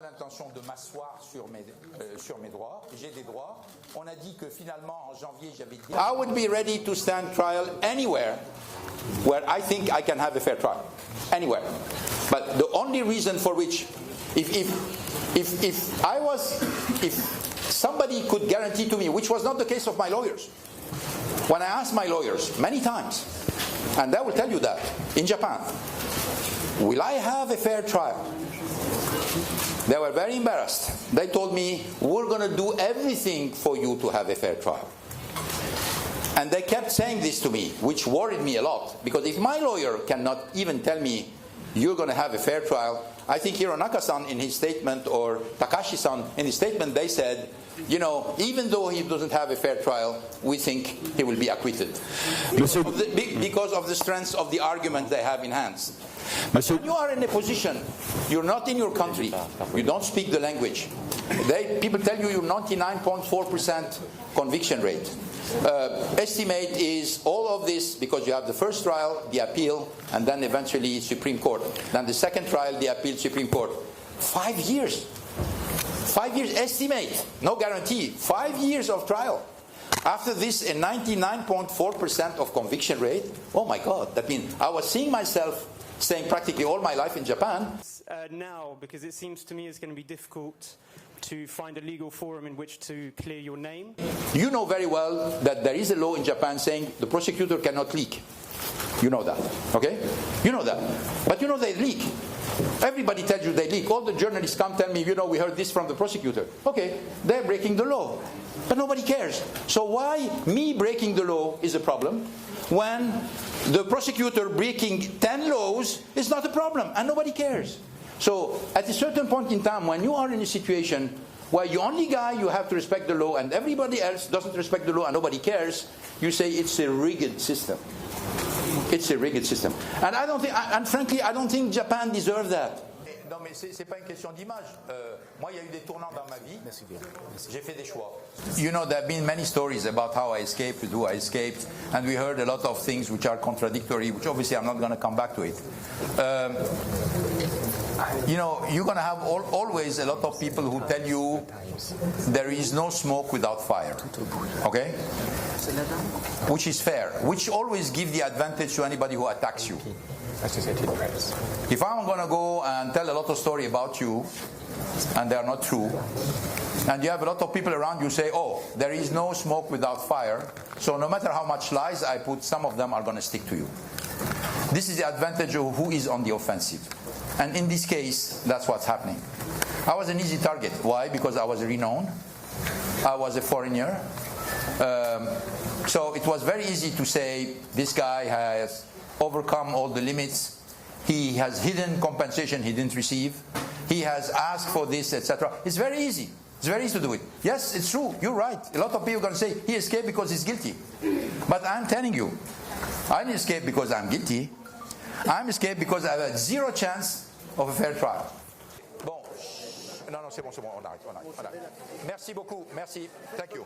L'intention de m'asseoir sur mes droits. J'ai des droits. On a dit que finalement en janvier j'avais dit I would be ready to stand trial anywhere where I think I can have a fair trial. Anywhere. But the only reason for which if somebody could guarantee to me, which was not the case of my lawyers. When I asked my lawyers many times, and they will tell you that in Japan, will I have a fair trial? They were very embarrassed. They told me, we're going to do everything for you to have a fair trial. And they kept saying this to me, which worried me a lot. Because if my lawyer cannot even tell me, you're going to have a fair trial, I think Hironaka-san in his statement, or Takashi-san in his statement, they said, you know, even though he doesn't have a fair trial, we think he will be acquitted. Because of the strength of the argument they have in hands. When you are in a position, you're not in your country, you don't speak the language. People tell you you're 99.4% conviction rate. Estimate is all of this because you have the first trial, the appeal, and then eventually Supreme Court. Then the second trial, the appeal, Supreme Court. 5 years. 5 years estimate, no guarantee. 5 years of trial. After this, a 99.4% of conviction rate. Oh my God, that means I was seeing myself staying practically all my life in Japan. Now, because it seems to me it's going to be difficult to find a legal forum in which to clear your name. You know very well that there is a law in Japan saying the prosecutor cannot leak. You know that, okay? You know that. But you know they leak. Everybody tells you they leak. All the journalists come tell me, you know, we heard this from the prosecutor. Okay, they're breaking the law. But nobody cares. So why me breaking the law is a problem when the prosecutor breaking 10 laws is not a problem and nobody cares? So at a certain point in time, when you are in a situation where the only guy you have to respect the law and everybody else doesn't respect the law and nobody cares, you say it's a rigged system. It's a rigged system. And I don't think, and frankly, I don't think Japan deserves that. Non, mais c'est pas une question d'image. Moi, il y a eu des tournants dans ma vie. J'ai fait des choix. You know, there have been many stories about how I escaped, who I escaped, and we heard a lot of things which are contradictory, which obviously I'm not going to come back to it. You know, you're going to have always a lot of people who tell you there is no smoke without fire. Okay? Which is fair. Which always give the advantage to anybody who attacks you. If I'm going to go and tell a lot of stories about you, and they are not true, and you have a lot of people around you say, oh, there is no smoke without fire, so no matter how much lies I put, some of them are going to stick to you. This is the advantage of who is on the offensive. And in this case, that's what's happening. I was an easy target. Why? Because I was renowned. I was a foreigner. So it was very easy to say, this guy has overcome all the limits. He has hidden compensation he didn't receive. He has asked for this, etc. It's very easy. It's very easy to do it. Yes, it's true. You're right. A lot of people are going to say, he escaped because he's guilty. But I'm telling you, I didn't escape because I'm guilty. I'm escaped because I had zero chance of a fair trial. Bon. Non, c'est bon, on arrête. Merci beaucoup. Merci. Thank you.